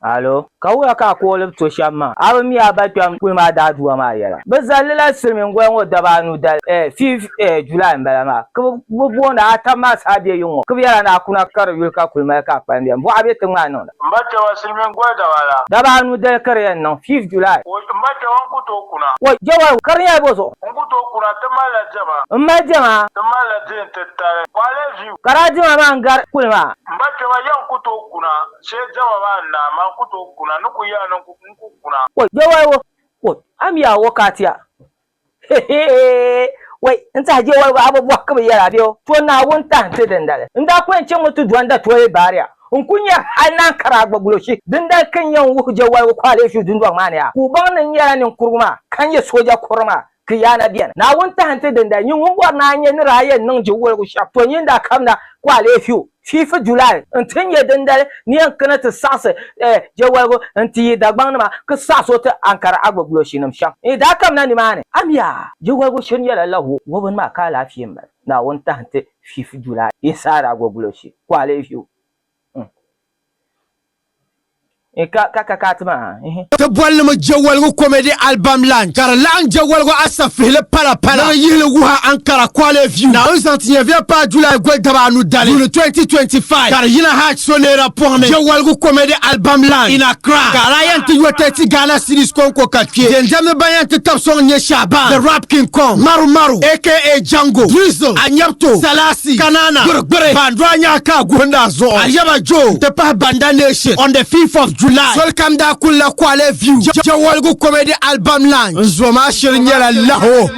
Alo, kawuya ka ko to shamma. Aba mi abatwam kulma da duwa ma yela. Bazalila silmin gwen wo dabanu da 5 July mbala ko bona atama sabe yungo. Ko yara na kuna kar yulka kulma ka pande. Bo abe tuma non. Mbate wa silmin gwen da wala. Dabanu da kare non 5 July. Mbate wan kuto kuna. Wo jawa kariya bozo. Kuto kuna tamala jama. Majama. Tamala din tattare. Wale view. Karaji ma ngar kulma. Mbate wa yan kuto kuna. She jawa ba na ma kuto kuna nuku ya nan ku kuna. Wo jawa wo amiya wakatia. Wai nta je wai abubuwa kaba yara biyo to na wonta te dandale nda kwance mutu duwanda to yi bariya unkunya hanan karagba guloshi dinda kan yan wuje wai kwale shi dindwa maniya ku ban nan yara nin kurma kan ya soja kurma kiyana biyan na wonta hante danda yin wongwa na anya ni rayen nan je wai sha to yin da kamna kwale shi 5 July ntin ye dandale ni an kana ta sasa je wai go nti da gban ma ka saso ta ankara agba guloshi nam sha da kamna ni mane amiya je wai go shin yara lahu woban ma ka lafiyin ba na wonta hante 5 July isara agba guloshi kwale shi te bolle mo jewal go comedy album lan car lan jewal go asafile para na yile wuha ankara quale view na on s'en vient pas July go daba nu dali le 2025 car yina ha sonné rapport ne jewal go comedy album lan ina cra car ayan ti yote ti Ghana series konko katkie jenjame bayan ti tap son nye Shaban the rap king kong maru aka Django Drizzle anyapto Salasi Kanana gbere bandwa nya ka gonda zo ayaba jo te pa banda nation on the 5th of July Welcome da kula kwale view Jawal go comedy album lan Nzoma shirin yala laho